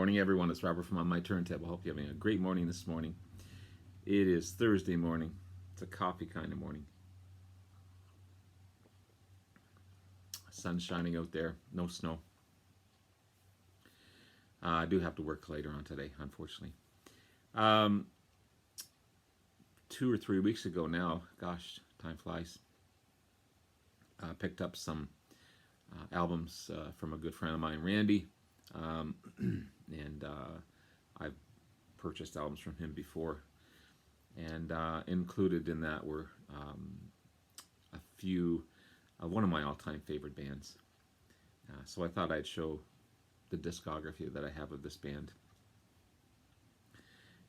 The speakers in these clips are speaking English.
morning, everyone. It's Robert from On My Turntable. Hope you're having a great morning this morning. It is Thursday morning. It's a coffee kind of morning. Sun's shining out there. No snow. I do have to work later on today, unfortunately. 2 or 3 weeks ago now, gosh, time flies. Picked up some albums from a good friend of mine, Randy. And I've purchased albums from him before, and included in that were a few of one of my all-time favorite bands. So I thought I'd show the discography that I have of this band,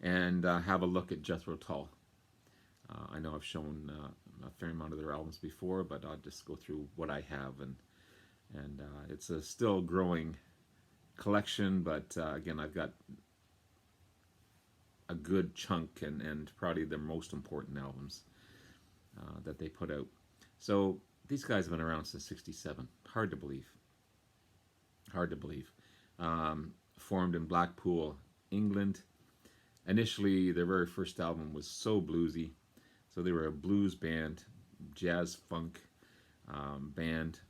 and have a look at Jethro Tull. I know I've shown a fair amount of their albums before, but I'll just go through what I have, and it's a still growing collection, but again, I've got a good chunk and probably their most important albums that they put out. So these guys have been around since '67. Hard to believe. Hard to believe. Formed in Blackpool, England. Initially, their very first album was so bluesy. So they were a blues band, jazz funk band.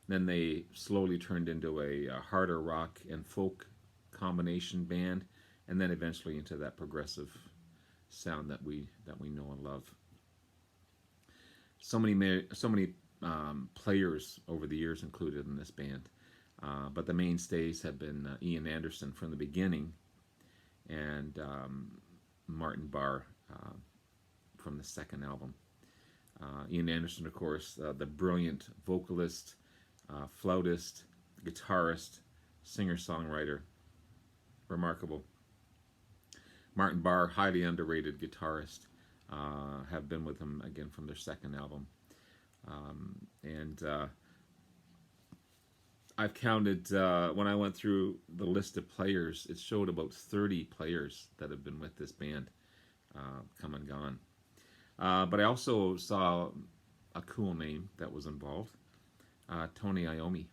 Then they slowly turned into a harder rock and folk combination band, and then eventually into that progressive sound that we know and love. So many players over the years included in this band, but the mainstays have been Ian Anderson from the beginning, and Martin Barre from the second album. Ian Anderson, of course, the brilliant vocalist, flautist, guitarist, singer-songwriter, remarkable. Martin Barre, highly underrated guitarist, have been with him again from their second album. And I've counted, when I went through the list of players, it showed about 30 players that have been with this band, come and gone. But I also saw a cool name that was involved. Tony Iommi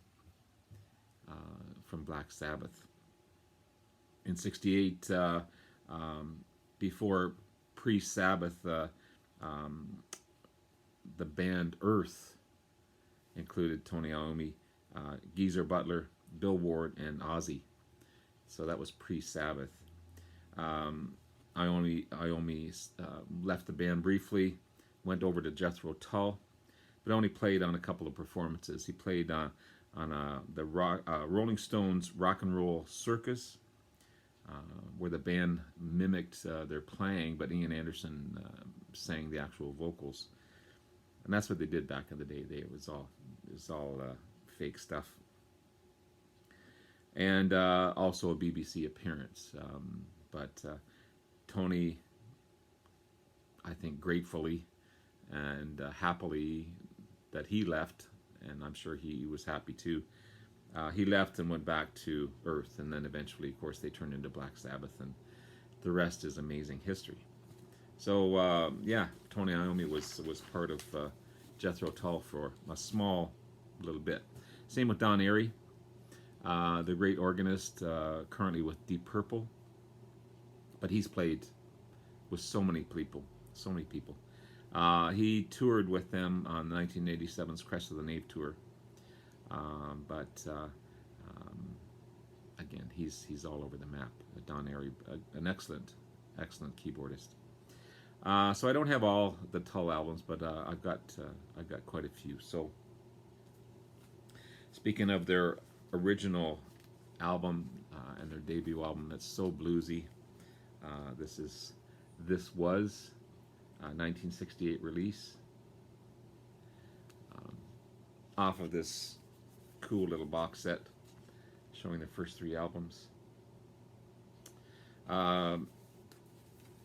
from Black Sabbath. In '68, before pre-Sabbath, the band Earth included Tony Iommi, Geezer Butler, Bill Ward, and Ozzy. So that was pre-Sabbath. Iommi left the band briefly, went over to Jethro Tull, but only played on a couple of performances. He played on the Rolling Stones Rock and Roll Circus, where the band mimicked their playing, but Ian Anderson sang the actual vocals, and that's what they did back in the day. It was all fake stuff, and also a BBC appearance. But Tony, I think, gratefully and happily that he left, and I'm sure he was happy too. He left and went back to Earth, and then eventually, of course, they turned into Black Sabbath, and the rest is amazing history. So yeah, Tony Iommi was part of Jethro Tull for a small little bit. Same with Don Airey, the great organist, currently with Deep Purple, but he's played with so many people, so many people. He toured with them on 1987's Crest of the Klave tour, but again, he's all over the map. Don Airey, an excellent keyboardist. So I don't have all the Tull albums, but I've got quite a few. So speaking of their original album and their debut album, that's so bluesy. This was 1968 release, off of this cool little box set showing the first 3 albums.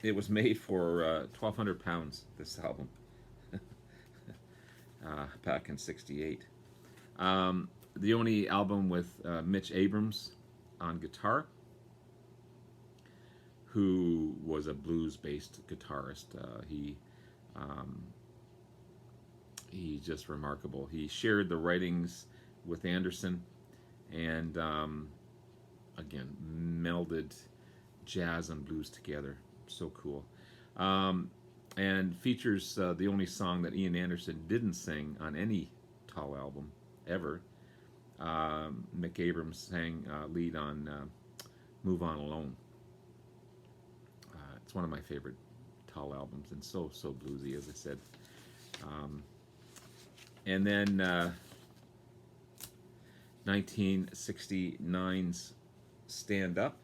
It was made for £1,200, this album, back in '68. The only album with Mitch Abrams on guitar, who was a blues-based guitarist. He's just remarkable. He shared the writings with Anderson, and again, melded jazz and blues together. So cool. Um, and features the only song that Ian Anderson didn't sing on any Tull album ever. Mick Abrams sang lead on Move On Alone. It's one of my favorite Tull albums, and so bluesy, as I said. Um, and then 1969's Stand Up.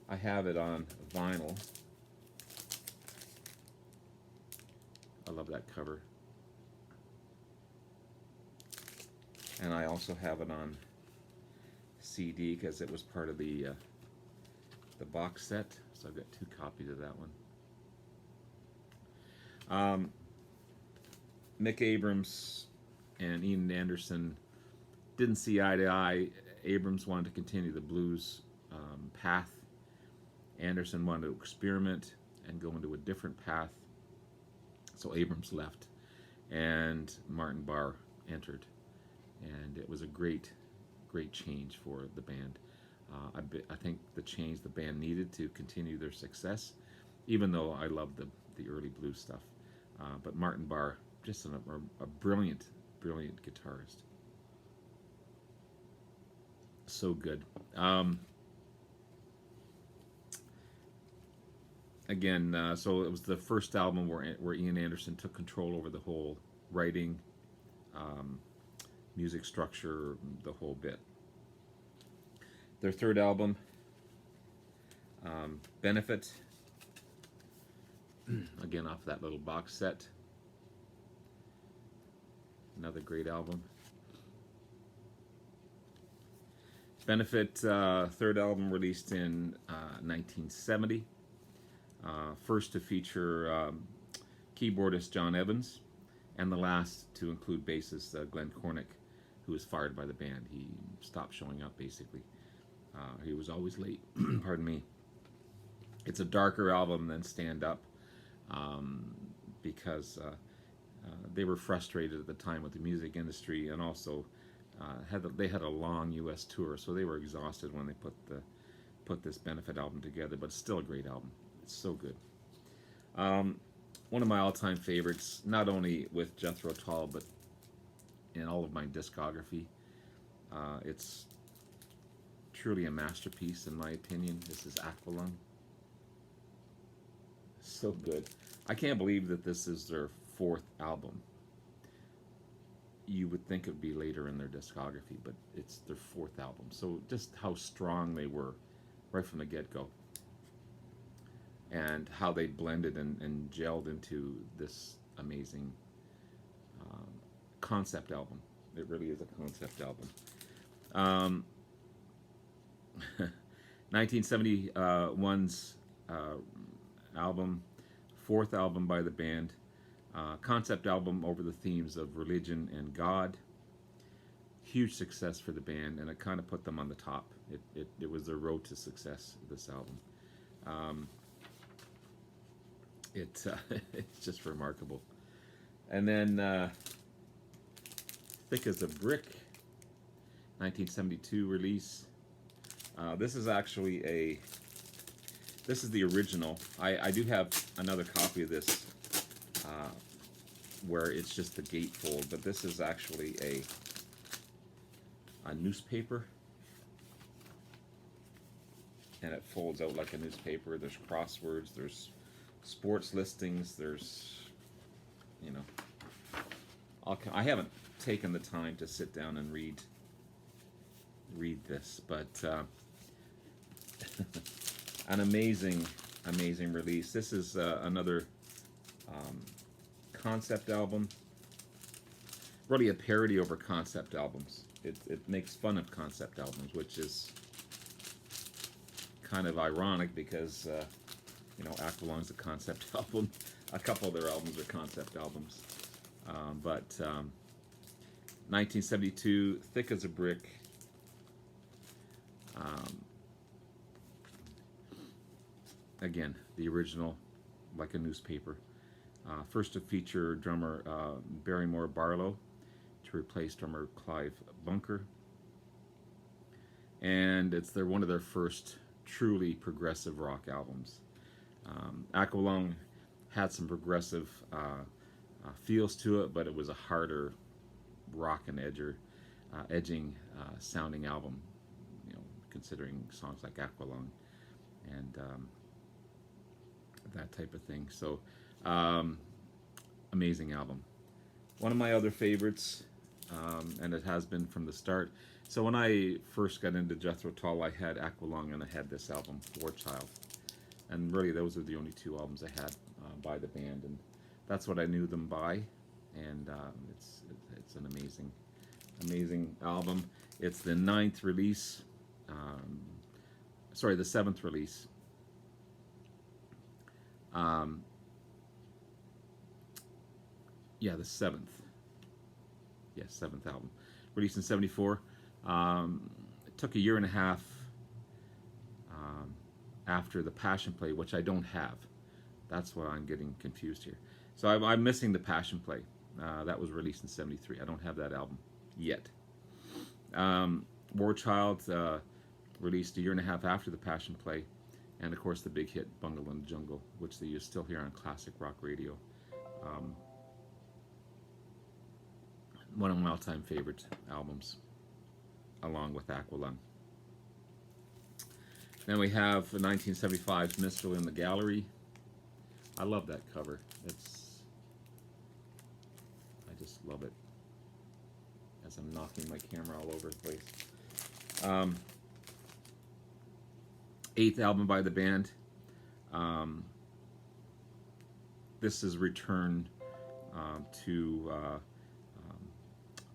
I have it on vinyl. I love that cover. And I also have it on CD because it was part of the box set. So I've got 2 copies of that one. Mick Abrams and Ian Anderson didn't see eye to eye. Abrams wanted to continue the blues path. Anderson wanted to experiment and go into a different path. So Abrams left, and Martin Barre entered, and it was a great change for the band. I think the change the band needed to continue their success, even though I love the early blues stuff. But Martin Barre, just a brilliant guitarist. So good. Again, so it was the first album where Ian Anderson took control over the whole writing, music structure, the whole bit. Their third album, Benefit, again off that little box set. Another great album. Benefit, third album released in 1970. First to feature keyboardist John Evans, and the last to include bassist Glenn Cornick, who was fired by the band. He stopped showing up, basically. He was always late. Pardon me. It's a darker album than Stand Up, because they were frustrated at the time with the music industry, and also they had a long U.S. tour, so they were exhausted when they put this Benefit album together. But it's still a great album. It's so good. One of my all-time favorites, not only with Jethro Tull, but in all of my discography. It's truly a masterpiece, in my opinion. This is Aqualung. So good. I can't believe that this is their 4th album. You would think it would be later in their discography, but it's their 4th album. So just how strong they were right from the get-go, and how they blended and gelled into this amazing concept album. It really is a concept album. 1971's album, 4th album by the band, concept album over the themes of religion and God. Huge success for the band, and it kind of put them on the top. It was their road to success, this album. It's just remarkable. And then Thick as a Brick, 1972 release. This is actually this is the original. I do have another copy of this where it's just the gatefold, but this is actually a newspaper, and it folds out like a newspaper. There's crosswords, there's sports listings, there's, you know, I haven't taken the time to sit down and read this, but an amazing release. This is another concept album, really a parody over concept albums. It makes fun of concept albums, which is kind of ironic because you know, Aqualung's a concept album. A couple of their albums are concept albums. But 1972, Thick as a Brick. Again, the original, like a newspaper. First to feature drummer Barrymore Barlow to replace drummer Clive Bunker. and it's one of their first truly progressive rock albums. Aqualung had some progressive feels to it, but it was a harder rock and edging sounding album. You know, considering songs like Aqualung and that type of thing. So, amazing album. One of my other favorites, and it has been from the start. So when I first got into Jethro Tull, I had Aqualung and I had this album, War Child. And really, those are the only two albums I had by the band, and that's what I knew them by. And it's an amazing album. It's the ninth release. Sorry, the seventh release. Yeah, the seventh. Yes, seventh album, released in '74. It took a year and a half after the Passion Play, which I don't have. That's why I'm getting confused here. So I'm missing the Passion Play. That was released in '73. I don't have that album yet. War Child released a year and a half after the Passion Play, and of course the big hit Bungle in the Jungle, which you still hear on classic rock radio. One of my all-time favorite albums, along with Aqualung. Then we have 1975's Minstrel in the Gallery. I love that cover. I just love it. As I'm knocking my camera all over the place. Eighth album by the band. This is return to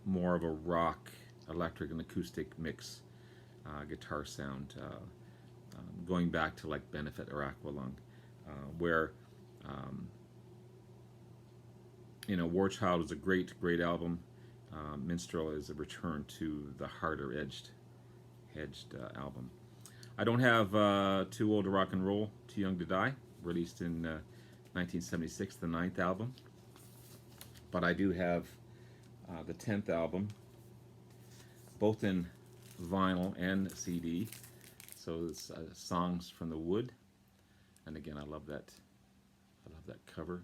more of a rock, electric, and acoustic mix guitar sound, going back to like Benefit or Aqualung, where War Child is a great album. Minstrel is a return to the harder edged album. I don't have Too Old to Rock and Roll, Too Young to Die, released in 1976, the ninth album. But I do have the 10th album, both in vinyl and CD. So it's Songs from the Wood, and again, I love that cover.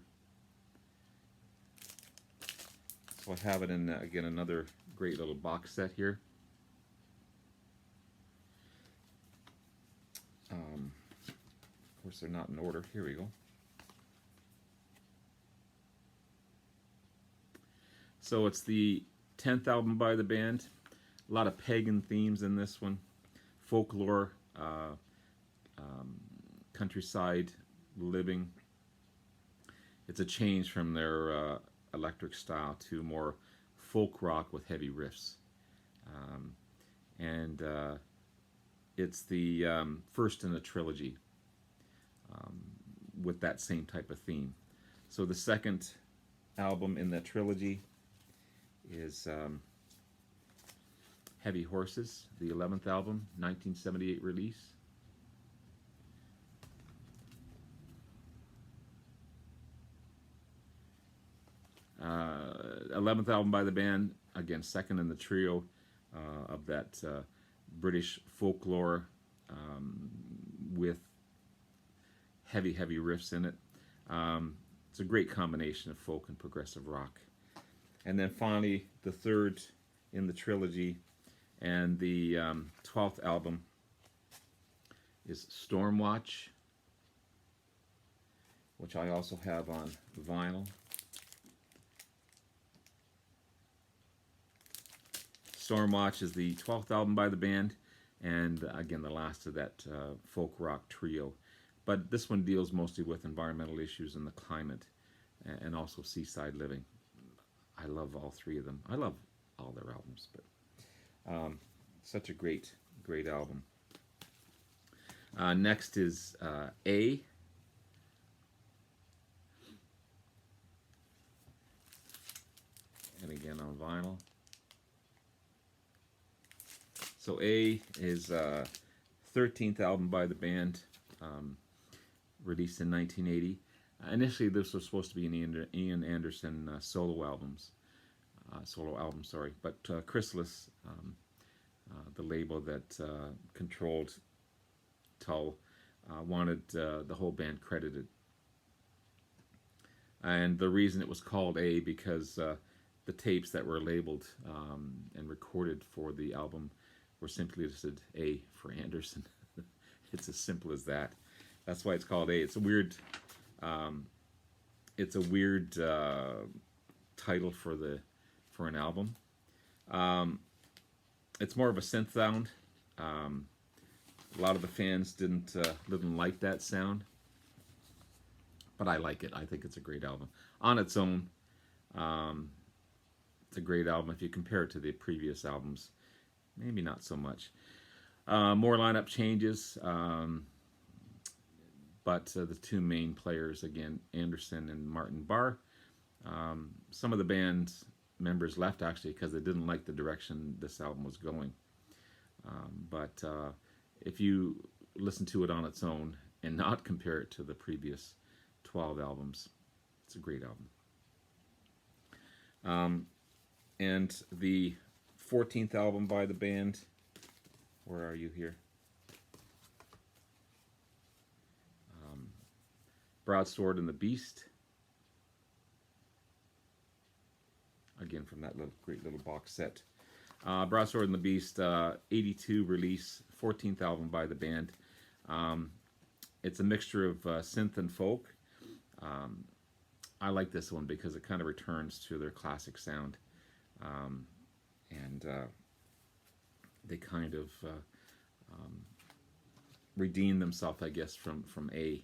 So I have it in again another great little box set here. Of course, they're not in order. Here we go. So it's the 10th album by the band. A lot of pagan themes in this one. Folklore, countryside living. It's a change from their electric style to more folk rock with heavy riffs. And it's the first in a trilogy with that same type of theme. So the second album in that trilogy is Heavy Horses, the 11th album, 1978 release. Uh, 11th album by the band, again second in the trio of that British folklore with heavy riffs in it. It's a great combination of folk and progressive rock. And then finally, the third in the trilogy and the 12th album is Stormwatch, which I also have on vinyl. Stormwatch is the 12th album by the band, and again the last of that folk rock trio. But this one deals mostly with environmental issues and the climate, and also seaside living. I love all three of them. I love all their albums, but such a great album. Next is A. And again on vinyl. So A is 13th album by the band, released in 1980. Initially, this was supposed to be an Ian Anderson solo album, but Chrysalis the label that controlled Tull, wanted the whole band credited. And the reason it was called A, because the tapes that were labeled and recorded for the album were simply listed A for Anderson. It's as simple as that. That's why it's called A. It's a weird title for an album. It's more of a synth sound. A lot of the fans didn't like that sound, but I like it. I think it's a great album on its own. It's a great album. If you compare it to the previous albums, maybe not so much. More lineup changes, but the two main players, again, Anderson and Martin Barre. Some of the band's members left actually because they didn't like the direction this album was going. But if you listen to it on its own and not compare it to the previous 12 albums, it's a great album. And the 14th album by the band, where are you here? Broadsword and the Beast. Again, from that great little box set. Broadsword and the Beast, 82 release, 14th album by the band. It's a mixture of synth and folk. I like this one because it kind of returns to their classic sound. And they kind of redeem themselves, I guess, from A.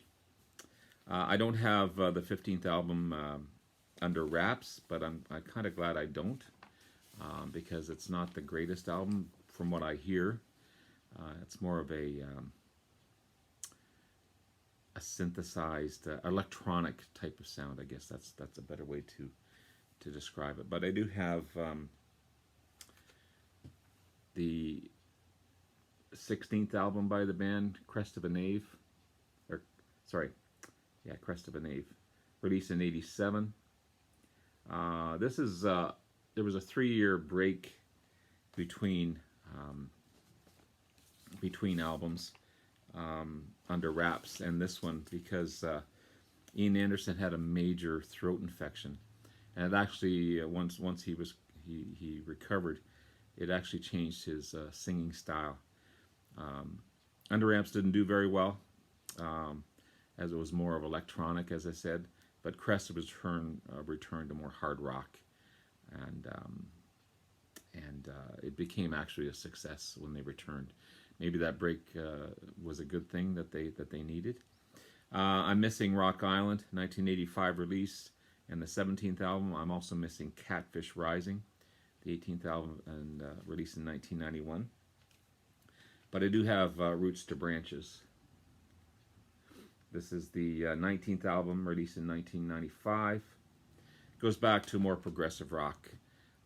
I don't have the 15th album under wraps, but I'm kind of glad I don't, because it's not the greatest album from what I hear. It's more of a synthesized electronic type of sound. I guess that's a better way to describe it. But I do have the 16th album by the band, Crest of a Knave, Crest of a Knave, released in '87. This is there was a 3-year break between albums under wraps and this one, because Ian Anderson had a major throat infection, and it actually once he recovered, it actually changed his singing style. Under wraps didn't do very well, as it was more of electronic, as I said. But Crest returned to more hard rock, and it became actually a success when they returned. Maybe that break was a good thing that they needed. I'm missing Rock Island, 1985 release, and the 17th album. I'm also missing Catfish Rising, the 18th album, and released in 1991. But I do have Roots to Branches. This is the 19th album, released in 1995. It goes back to more progressive rock,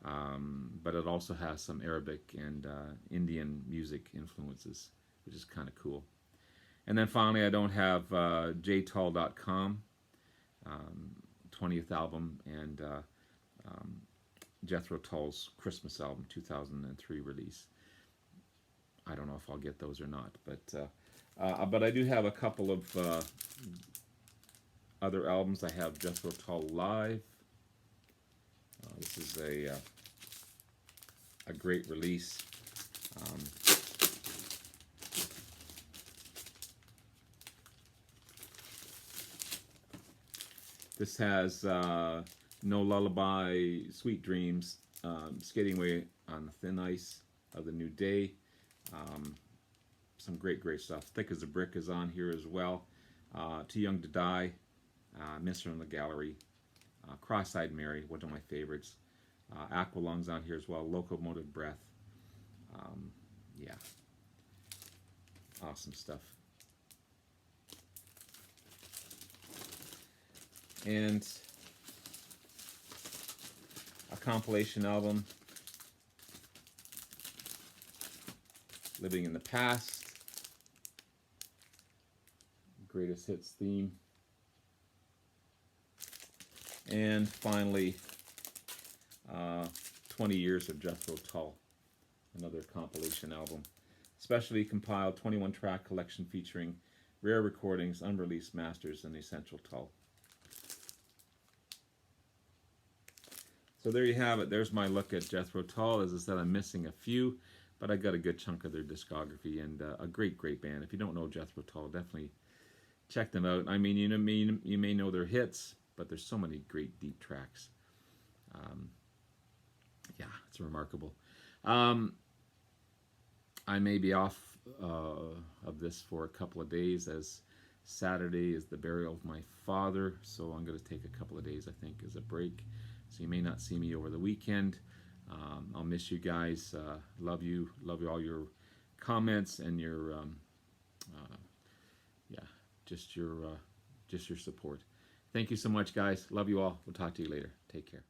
but it also has some Arabic and Indian music influences, which is kind of cool. And then finally, I don't have jtull.com, 20th album, and Jethro Tull's Christmas album, 2003 release. I don't know if I'll get those or not, but I do have a couple of other albums. I have Jethro Tull Live. This is a great release. This has No Lullaby, Sweet Dreams, Skating Away on the Thin Ice of the New Day. Some great stuff. Thick as a Brick is on here as well. Too Young to Die, Mister in the Gallery, Cross-Eyed Mary, one of my favorites. Aqualung's on here as well. Locomotive Breath. Yeah, awesome stuff. And a compilation album, Living in the Past, Greatest Hits theme, and finally 20 Years of Jethro Tull. another compilation album. Specially compiled 21-track collection featuring rare recordings, unreleased masters, and essential Tull. So there you have it. There's my look at Jethro Tull. As I said, I'm missing a few, but I got a good chunk of their discography, and a great band. If you don't know Jethro Tull, definitely check them out. I mean, you may know their hits, but there's so many great deep tracks. Yeah, it's remarkable. I may be off of this for a couple of days, as Saturday is the burial of my father, so I'm going to take a couple of days, I think, as a break. So you may not see me over the weekend. I'll miss you guys. Love you all your comments and your yeah, just your support. Thank you so much, guys. Love you all. We'll talk to you later. Take care.